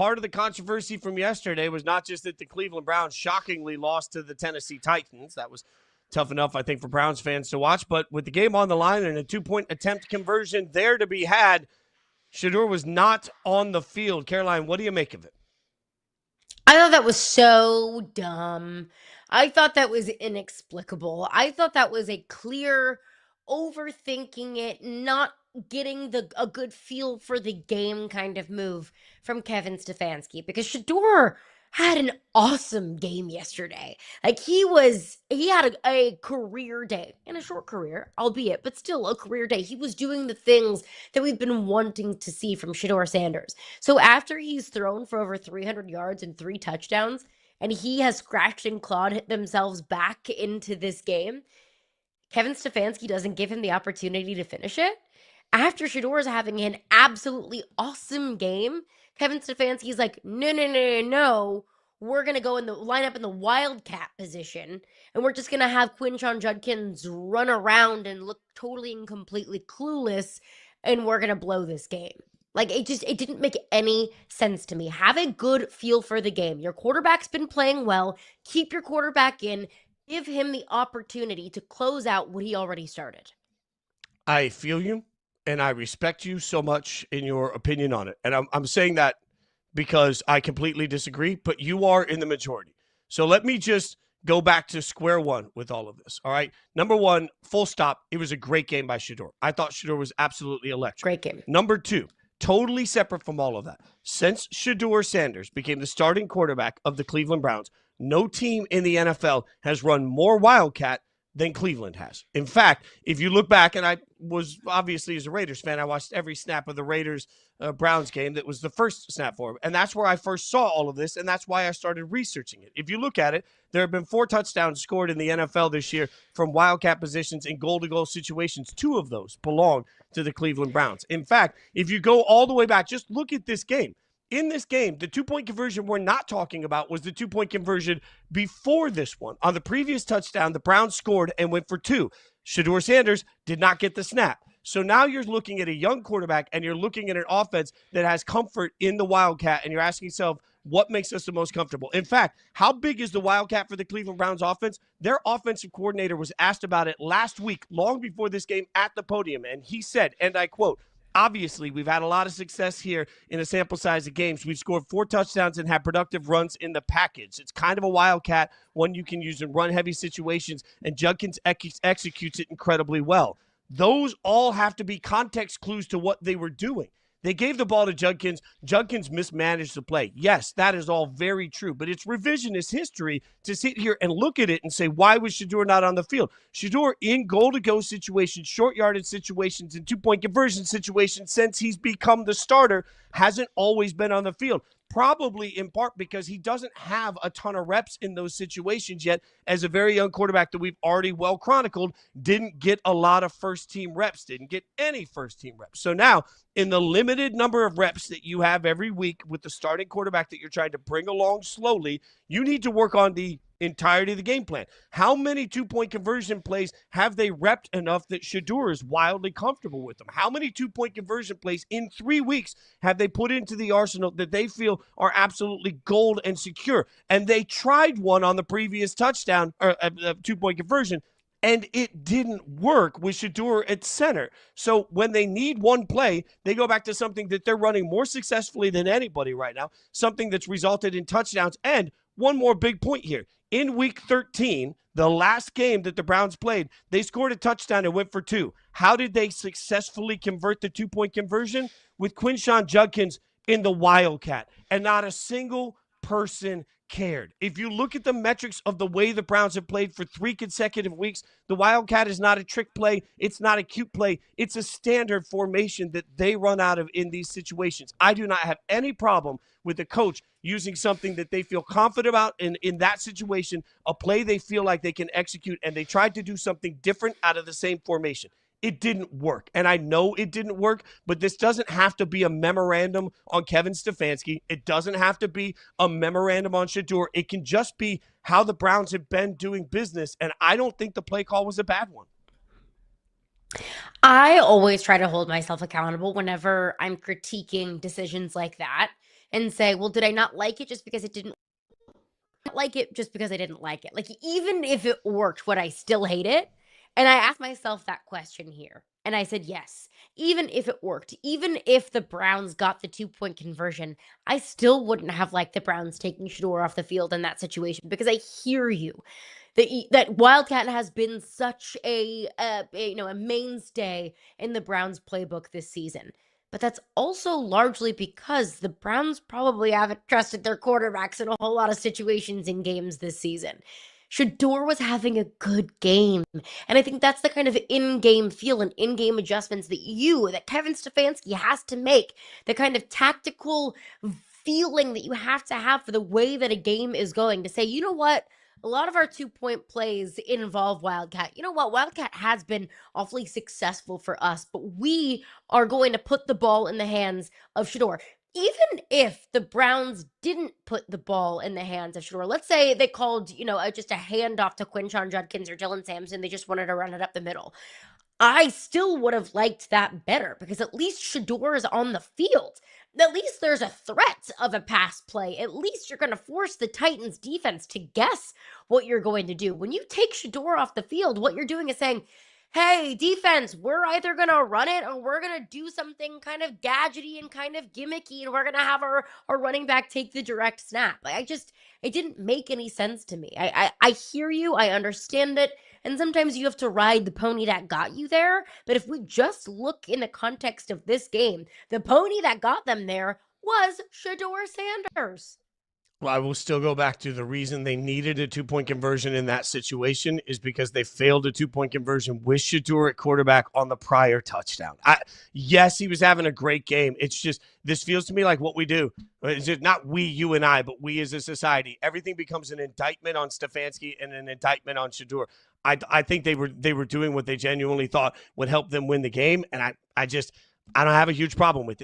part of the controversy from yesterday was not just that the Cleveland Browns shockingly lost to the Tennessee Titans. That was tough enough, I think, for Browns fans to watch. But with the game on the line and a 2-point attempt conversion there to be had, Shedeur was not on the field. Caroline, what do you make of it? I thought that was so dumb. I thought that was inexplicable. I thought that was a clear overthinking it, not getting a good feel for the game kind of move from Kevin Stefanski, because Shedeur had an awesome game yesterday. Like he had a career day, in a short career, albeit, but still a career day. He was doing the things that we've been wanting to see from Shedeur Sanders. So after he's thrown for over 300 yards and 3 touchdowns, and he has scratched and clawed themselves back into this game, Kevin Stefanski doesn't give him the opportunity to finish it. After Shedeur is having an absolutely awesome game, Kevin Stefanski's like, no. We're going to go in the lineup in the wildcat position, and we're just going to have Quinshon Judkins run around and look totally and completely clueless, and we're going to blow this game. Like, it didn't make any sense to me. Have a good feel for the game. Your quarterback's been playing well. Keep your quarterback in. Give him the opportunity to close out what he already started. I feel you, and I respect you so much in your opinion on it. And I'm saying that because I completely disagree, but you are in the majority. So let me just go back to square one with all of this. All right. Number one, full stop. It was a great game by Shedeur. I thought Shedeur was absolutely electric. Great game. Number two, totally separate from all of that. Since Shedeur Sanders became the starting quarterback of the Cleveland Browns, no team in the NFL has run more wildcat than Cleveland has. In fact, if you look back, and I was obviously as a Raiders fan, I watched every snap of the Raiders Browns game. That was the first snap for him. And that's where I first saw all of this. And that's why I started researching it. If you look at it, there have been 4 touchdowns scored in the NFL this year from wildcat positions in goal-to-goal situations. 2 of those belong to the Cleveland Browns. In fact, if you go all the way back, just look at this game. In this game, the 2-point conversion we're not talking about was the 2-point conversion before this one. On the previous touchdown, the Browns scored and went for 2. Shedeur Sanders did not get the snap. So now you're looking at a young quarterback and you're looking at an offense that has comfort in the Wildcat, and you're asking yourself, what makes us the most comfortable? In fact, how big is the Wildcat for the Cleveland Browns offense? Their offensive coordinator was asked about it last week, long before this game at the podium, and he said, and I quote, obviously, we've had a lot of success here in a sample size of games. We've scored 4 touchdowns and had productive runs in the package. It's kind of a wildcat, one you can use in run-heavy situations, and Judkins executes it incredibly well. Those all have to be context clues to what they were doing. They gave the ball to Judkins. Judkins mismanaged the play. Yes, that is all very true, but it's revisionist history to sit here and look at it and say, why was Shedeur not on the field? Shedeur in goal-to-go situations, short yardage situations, and 2-point conversion situations since he's become the starter hasn't always been on the field. Probably in part because he doesn't have a ton of reps in those situations yet. As a very young quarterback that we've already well chronicled, didn't get a lot of first-team reps, didn't get any first-team reps. So now, in the limited number of reps that you have every week with the starting quarterback that you're trying to bring along slowly, you need to work on the entirety of the game plan. How many 2-point conversion plays have they repped enough that Shedeur is wildly comfortable with them? How many 2-point conversion plays in 3 weeks have they put into the arsenal that they feel are absolutely gold and secure? And they tried one on the previous touchdown, or 2-point conversion, and it didn't work with Shedeur at center. So when they need one play, they go back to something that they're running more successfully than anybody right now, something that's resulted in touchdowns. And one more big point here. In week 13, the last game that the Browns played, they scored a touchdown and went for 2. How did they successfully convert the 2-point conversion? With Quinshon Judkins in the Wildcat, and not a single person cared. If you look at the metrics of the way the Browns have played for 3 consecutive weeks, the Wildcat is not a trick play. It's not a cute play. It's a standard formation that they run out of in these situations. I do not have any problem with the coach using something that they feel confident about in that situation, a play they feel like they can execute, and they tried to do something different out of the same formation. It didn't work, and I know it didn't work, but this doesn't have to be a memorandum on Kevin Stefanski. It doesn't have to be a memorandum on Shedeur. It can just be how the Browns have been doing business, and I don't think the play call was a bad one. I always try to hold myself accountable whenever I'm critiquing decisions like that. and say, well, did I not like it just because it didn't like it just because I didn't like it? Like, even if it worked, would I still hate it? And I asked myself that question here. And I said, yes, even if it worked, even if the Browns got the 2-point conversion, I still wouldn't have liked the Browns taking Shedeur off the field in that situation, because I hear you. That Wildcat has been such a mainstay in the Browns playbook this season. But that's also largely because the Browns probably haven't trusted their quarterbacks in a whole lot of situations in games this season. Shedeur was having a good game. And I think that's the kind of in-game feel and in-game adjustments that Kevin Stefanski has to make. The kind of tactical feeling that you have to have for the way that a game is going, to say, you know what? A lot of our 2-point plays involve Wildcat. You know what? Wildcat has been awfully successful for us, but we are going to put the ball in the hands of Shedeur. Even if the Browns didn't put the ball in the hands of Shedeur, let's say they called, just a handoff to Quinshon Judkins or Dylan Sampson, they just wanted to run it up the middle. I still would have liked that better, because at least Shedeur is on the field. At least there's a threat of a pass play. At least you're going to force the Titans defense to guess what you're going to do. When you take Shedeur off the field, what you're doing is saying, hey, defense, we're either going to run it or we're going to do something kind of gadgety and kind of gimmicky, and we're going to have our running back take the direct snap. It didn't make any sense to me. I hear you. I understand it. And sometimes you have to ride the pony that got you there. But if we just look in the context of this game, the pony that got them there was Shedeur Sanders. Well, I will still go back to the reason they needed a 2-point conversion in that situation is because they failed a 2-point conversion with Shedeur at quarterback on the prior touchdown. Yes, he was having a great game. It's just, this feels to me like what we do. It's just not we, you and I, but we as a society. Everything becomes an indictment on Stefanski and an indictment on Shedeur. I think they were doing what they genuinely thought would help them win the game, and I don't have a huge problem with it.